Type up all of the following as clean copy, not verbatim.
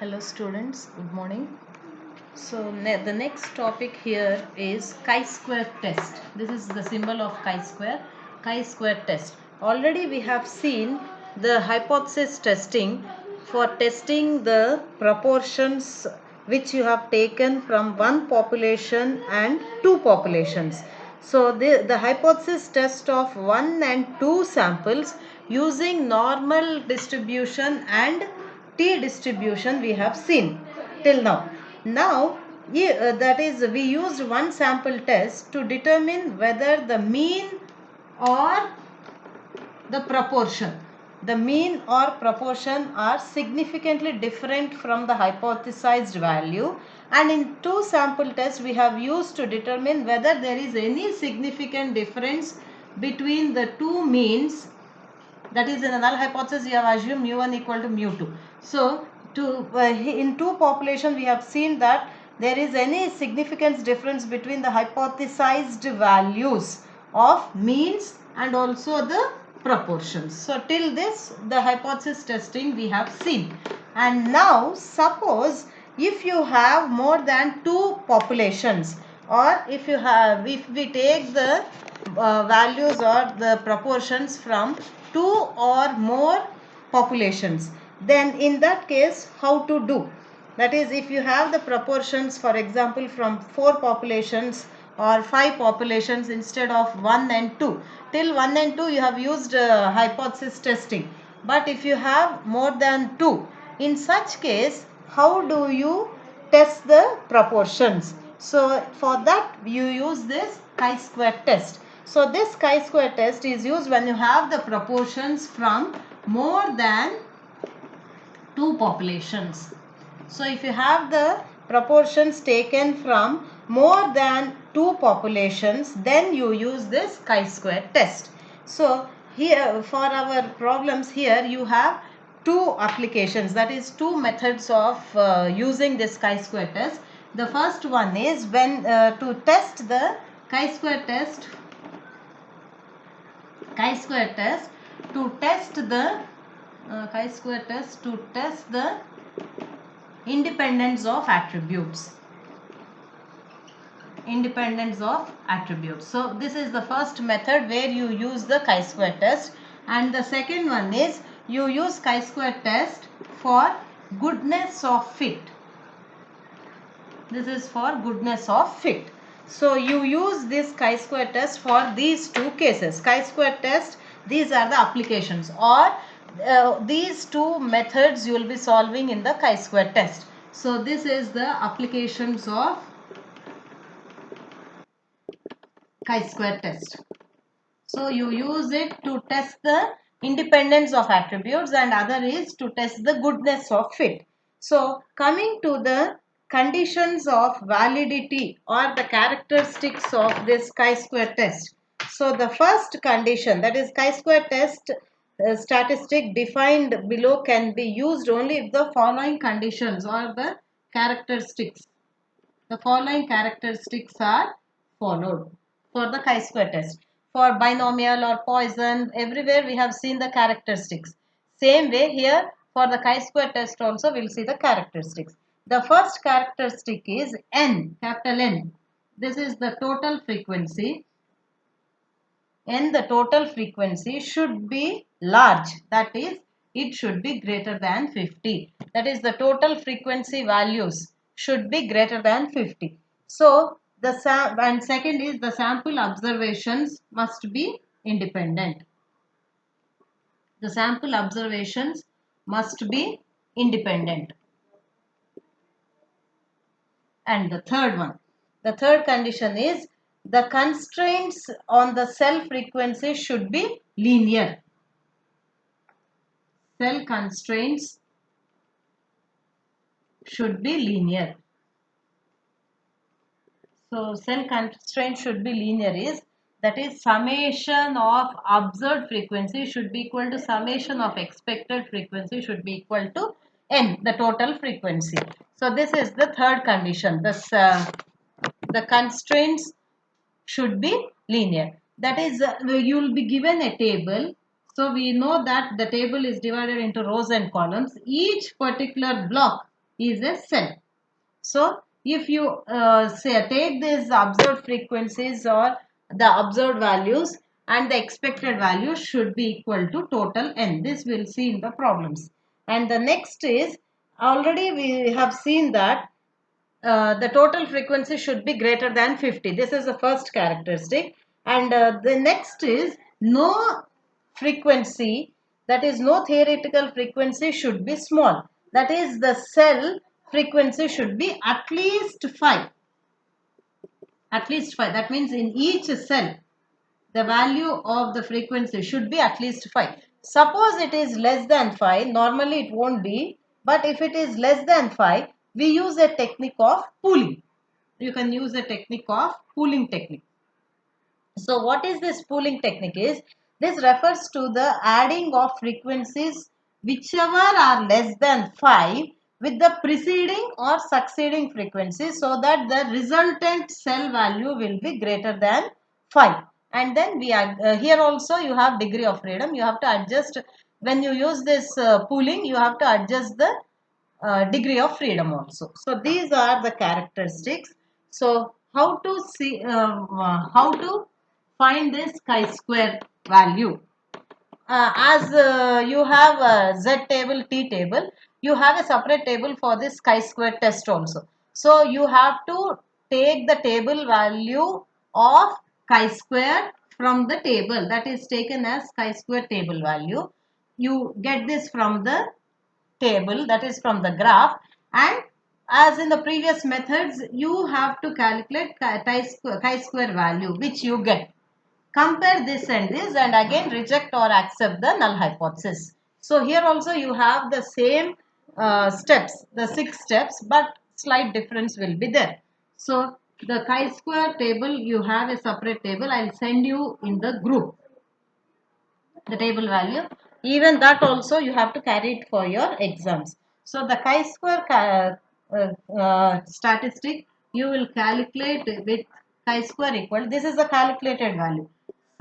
Hello students, good morning. So the next topic here is chi-square test. This is the symbol of chi-square test. Already we have seen the hypothesis testing for testing the proportions which you have taken from one population and two populations. So the hypothesis test of 1 and 2 samples using normal distribution and t distribution we have seen till now. Now that is, we used one sample test to determine whether the mean or the mean or proportion are significantly different from the hypothesized value, and in two sample tests we have used to determine whether there is any significant difference between the two means. That is, in a null hypothesis you have assumed mu1 equal to mu2. So in two population we have seen that there is any significance difference between the hypothesized values of means and also the proportions. So till this the hypothesis testing we have seen. And now suppose if you have more than two populations, or if we take the values or the proportions from two or more populations, then in that case how to do? That is, if you have the proportions, for example, from 4 populations or 5 populations instead of 1 and 2. Till 1 and 2 you have used hypothesis testing. But if you have more than 2, in such case how do you test the proportions? So for that you use this chi-square test. So this chi-square test is used when you have the proportions from more than two populations. So if you have the proportions taken from more than two populations, then you use this chi-square test. So here for our problems here you have two applications, that is two methods of using this chi-square test. The first one is when to test the chi-square test to test the chi-square test to test the independence of attributes. So this is the first method where you use the chi-square test, and the second one is you use chi-square test for goodness of fit. This is for goodness of fit. So you use this chi-square test for these two cases. Chi-square test, these are the applications, or these two methods you will be solving in the chi-square test. So this is the applications of chi-square test. So you use it to test the independence of attributes, and other is to test the goodness of fit. So coming to the conditions of validity or the characteristics of this chi-square test. So the first condition, that is chi-square test statistic defined below, can be used only if the following conditions or the characteristics are followed for the chi-square test. For binomial or Poisson, everywhere we have seen the characteristics. Same way here for the chi-square test also we will see the characteristics. The first characteristic is N, capital N. This is the total frequency. N, the total frequency, should be large. That is, it should be greater than 50. That is, the total frequency values should be greater than 50. So and second is the sample observations must be independent. The sample observations must be independent. And the third condition is the constraints on the cell frequency should be linear. Cell constraints should be linear. So cell constraint should be linear is, that is, summation of observed frequency should be equal to summation of expected frequency should be equal to n, the total frequency. So this is the third condition. The constraints should be linear. That is, you will be given a table. So we know that the table is divided into rows and columns. Each particular block is a cell. So if you say take these observed frequencies or the observed values, and the expected value should be equal to total n. This we'll see in the problems. And the next is, already we have seen that the total frequency should be greater than 50. This is the first characteristic. And the next is no frequency, that is no theoretical frequency should be small. That is, the cell frequency should be at least 5. At least 5. That means in each cell the value of the frequency should be at least 5. Suppose it is less than 5, normally it won't be, but if it is less than 5, we use a technique of pooling. You can use a technique of pooling technique. So what is this pooling technique is? This refers to the adding of frequencies whichever are less than 5 with the preceding or succeeding frequency, so that the resultant cell value will be greater than 5. And then we are here also you have degree of freedom. You have to adjust when you use this pooling. You have to adjust the degree of freedom also. So these are the characteristics. So how to see how to find this chi-square value? As you have a Z table, T table, you have a separate table for this chi-square test also. So you have to take the table value of chi-square from the table, that is taken as chi-square table value. You get this from the table, that is from the graph, and as in the previous methods you have to calculate chi-square value which you get. Compare this and this and again reject or accept the null hypothesis. So here also you have the same steps, the 6 steps, but slight difference will be there. So the chi-square table, you have a separate table. I will send you in the group the table value. Even that also you have to carry it for your exams. So the chi-square statistic you will calculate with chi-square equal, this is the calculated value,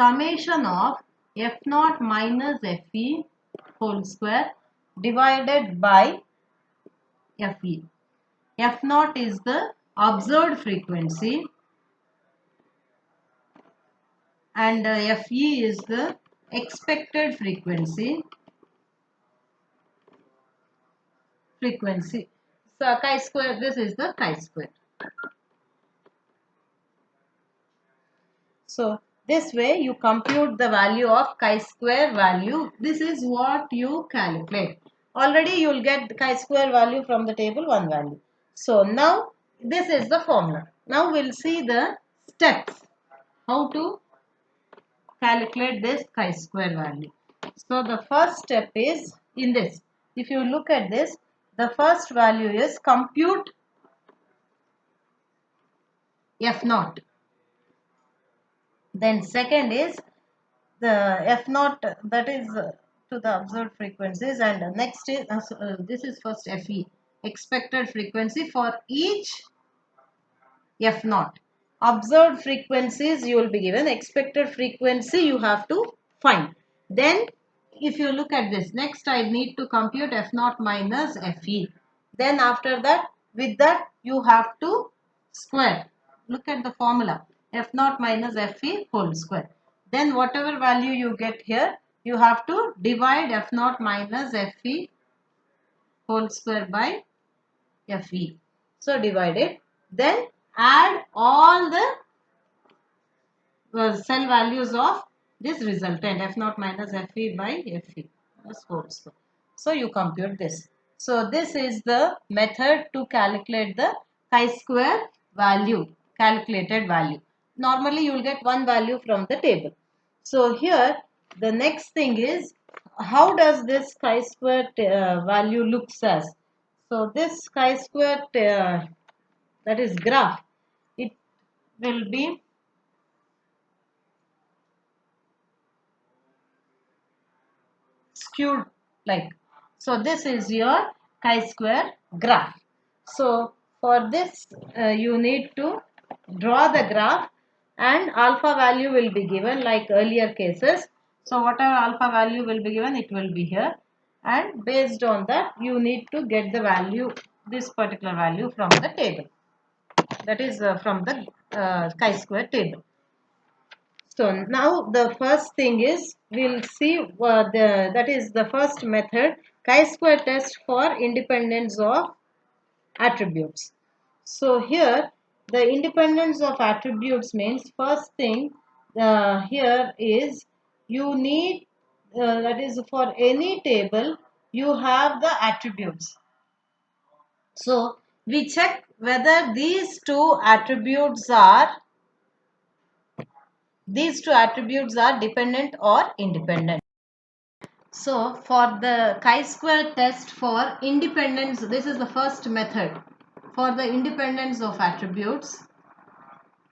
summation of f naught minus fe whole square divided by fe. F naught is the observed frequency and fe is the expected frequency. So chi-square, this is the chi-square. So this way you compute the value of chi-square value. This is what you calculate. Already you will get the chi-square value from the table 1 value. So now this is the formula. Now we will see the steps how to calculate this chi-square value. So the first step is in this. If you look at this, the first value is compute f naught. Then second is the f naught, that is to the observed frequencies, and next is this is first fe, expected frequency for each f naught. Observed frequencies you will be given, expected frequency you have to find. Then if you look at this, next I need to compute f naught minus fe. Then after that, with that you have to square. Look at the formula, f naught minus fe whole square. Then whatever value you get here, you have to divide f naught minus fe whole square by fe. So divide it. Then add all the cell values of this resultant f naught minus fe by fe. Whole square. So you compute this. So this is the method to calculate the chi-square value, calculated value. Normally you will get one value from the table. So here the next thing is, how does this chi-square value looks as? So this chi-square that is graph, it will be skewed like. So this is your chi-square graph. So for this you need to draw the graph, and alpha value will be given like earlier cases. So whatever alpha value will be given, it will be here, and based on that you need to get the value this particular value from the table, that is from the chi-square table. So now the first thing is, we'll see that is the first method, chi-square test for independence of attributes. So here the independence of attributes means, first thing here is, you need that is for any table you have the attributes. So we check whether these two attributes are dependent or independent. So for the chi-square test for independence, this is the first method for the independence of attributes,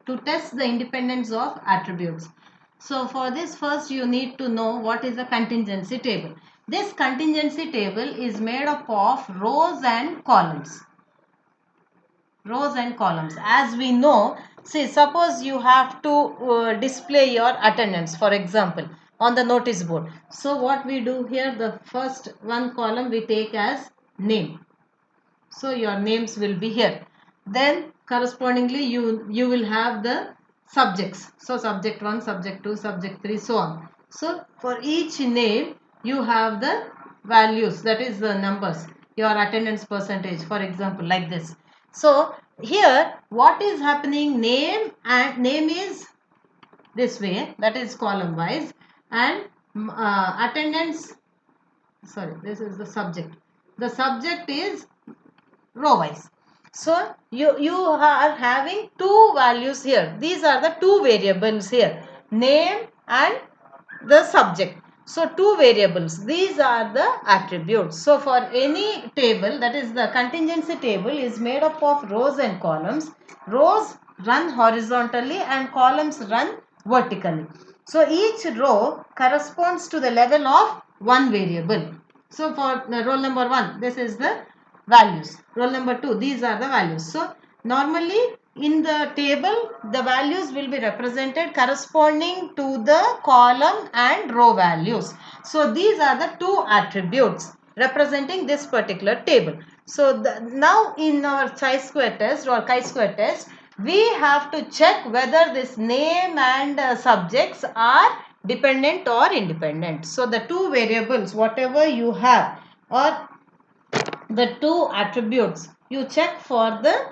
to test the independence of attributes. So for this, first you need to know what is a contingency table. This contingency table is made up of rows and columns. Rows and columns. As we know, see, suppose you have to display your attendance, for example, on the notice board. So what we do here, the first one column we take as name. So your names will be here. Then correspondingly you will have the subjects. So subject 1, subject 2, subject 3, so on. So for each name you have the values, that is the numbers, your attendance percentage, for example, like this. So here what is happening, name is this way, that is column wise, and attendance, sorry, this is the subject. The subject is row wise. So you are having two values here. These are the two variables here, name and the subject. So two variables, these are the attributes. So for any table, that is the contingency table, is made up of rows and columns. Rows run horizontally and columns run vertically. So each row corresponds to the level of one variable. So for roll number 1, this is the values. Roll number 2, these are the values. So normally in the table the values will be represented corresponding to the column and row values. So these are the two attributes representing this particular table. So now in our chi-square test or chi-square test, we have to check whether this name and subjects are dependent or independent. So the two variables whatever you have, or the two attributes, you check for the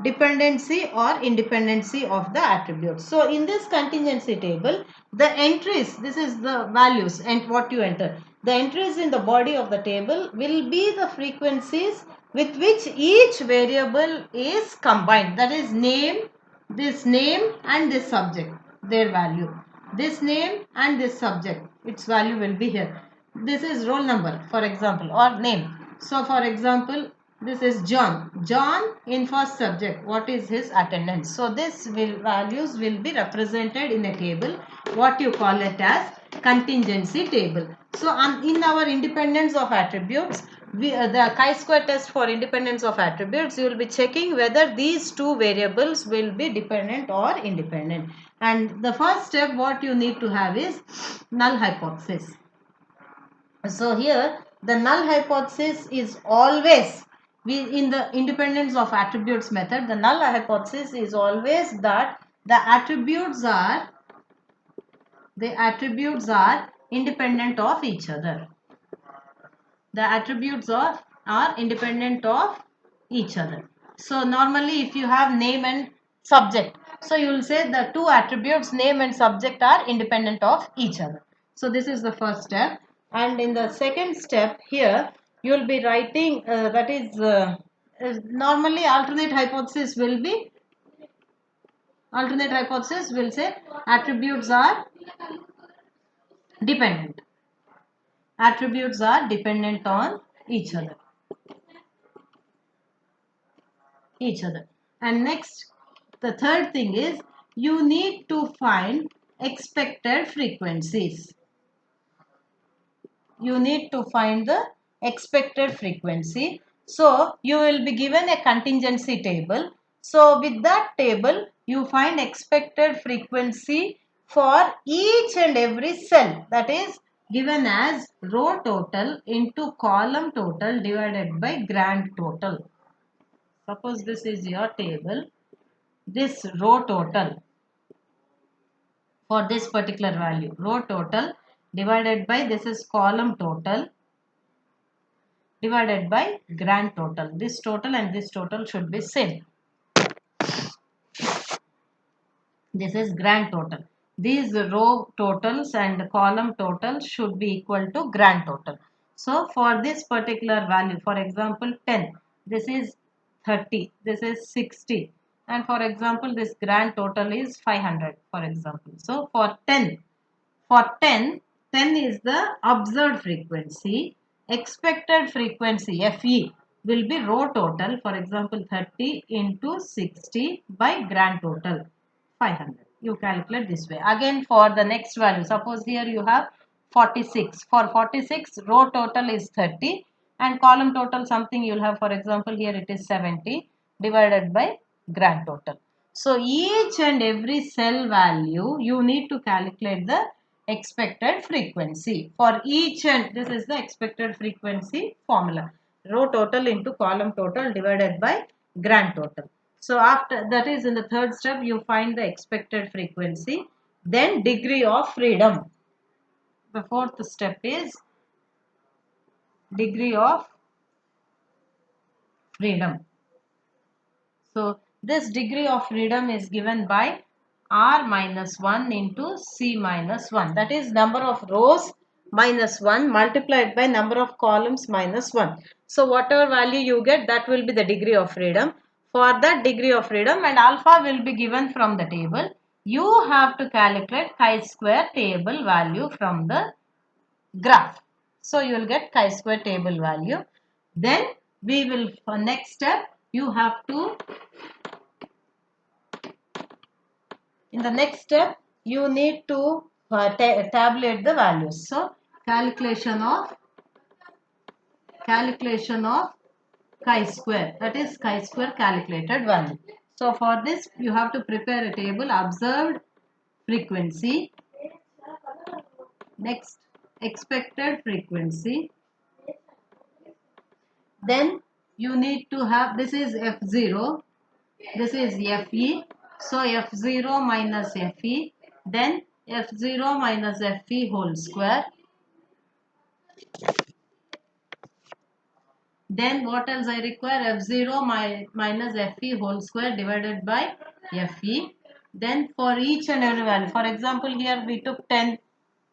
dependency or independency of the attributes. So in this contingency table, the entries, this is the values and what you enter. The entries in the body of the table will be the frequencies with which each variable is combined. That is name, this name and this subject, their value. This name and this subject, its value will be here. This is roll number, for example, or name. So for example, this is John. John in first subject, what is his attendance? So this values will be represented in a table, what you call it as contingency table. So in our independence of attributes, the chi-square test for independence of attributes, you will be checking whether these two variables will be dependent or independent. And the first step what you need to have is null hypothesis. So here the null hypothesis is always, in the independence of attributes method, the null hypothesis is always that the attributes are independent of each other. The attributes are independent of each other. So normally if you have name and subject, so you will say the two attributes name and subject are independent of each other. So this is the first step. And in the second step here, you will be writing that is normally alternate hypothesis will say attributes are dependent. Attributes are dependent on each other. And next, the third thing is, you need to find expected frequencies. You need to find the expected frequency. So you will be given a contingency table. So with that table, you find expected frequency for each and every cell, that is given as row total into column total divided by grand total. Suppose this is your table. This row total for this particular value, row total divided by this is column total divided by grand total. This total and this total should be same. This is grand total. These row totals and column totals should be equal to grand total. So for this particular value, for example 10, this is 30, this is 60, and for example this grand total is 500 for example. So for 10, 10 is the observed frequency. Expected frequency FE will be row total, for example 30 into 60 by grand total 500. You calculate this way. Again for the next value, suppose here you have 46. For 46, row total is 30 and column total something you will have, for example here it is 70 divided by grand total. So each and every cell value you need to calculate the expected frequency. For each, and this is the expected frequency formula. Row total into column total divided by grand total. So after that is in the third step you find the expected frequency, then degree of freedom. The fourth step is degree of freedom. So this degree of freedom is given by R minus 1 into C minus 1. That is number of rows minus 1 multiplied by number of columns minus 1. So whatever value you get, that will be the degree of freedom. For that degree of freedom, and alpha will be given from the table, you have to calculate chi-square table value from the graph. So you will get chi-square table value. Then we will, for next step, you have to, in the next step you need to tabulate the values. So calculation of chi-square, that is chi-square calculated value. So for this you have to prepare a table: observed frequency, next expected frequency, then you need to have, this is F0, this is Fe, so F0 minus Fe, then F0 minus Fe whole square. Then what else I require? F0 minus Fe whole square divided by Fe. Then for each and every value, for example here we took 10,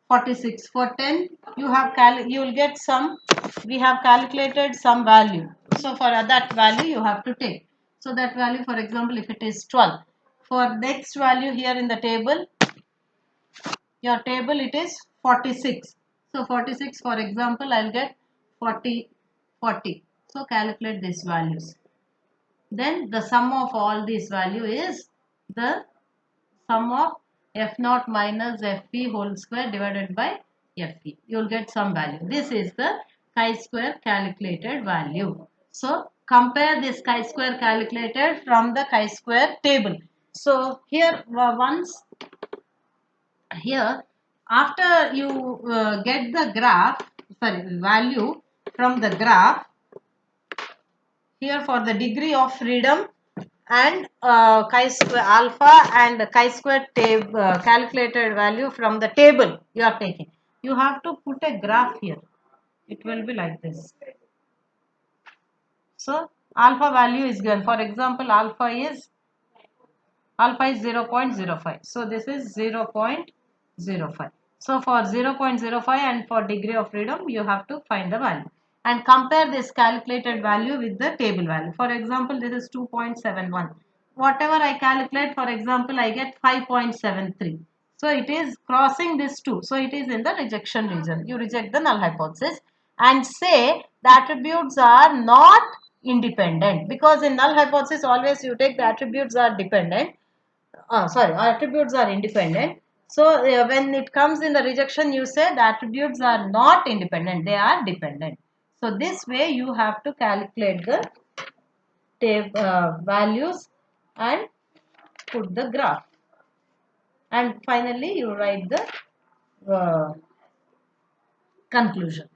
46. For 10 you have you will get some, we have calculated some value. So for that value you have to take. So that value, for example if it is 12. For next value here in the table, your table it is 46. So 46, for example I will get 40, 40. So calculate these values. Then the sum of all these value is the sum of F0 minus Fe whole square divided by Fe. You will get some value. This is the chi-square calculated value. So compare this chi-square calculated from the chi-square table. So here once, here after you get the graph, value from the graph, here for the degree of freedom and chi-square alpha and chi-square calculated value from the table you are taking, you have to put a graph here. It will be like this. So alpha value is given, for example alpha is 0.05. So this is 0.05. So for 0.05 and for degree of freedom you have to find the value and compare this calculated value with the table value. For example this is 2.71. Whatever I calculate, for example I get 5.73. So it is crossing this 2. So it is in the rejection region. You reject the null hypothesis and say the attributes are not independent, because in null hypothesis always you take the attributes are dependent. Attributes are independent. So when it comes in the rejection, you say the attributes are not independent, they are dependent. So this way you have to calculate the values and put the graph. And finally you write the conclusion.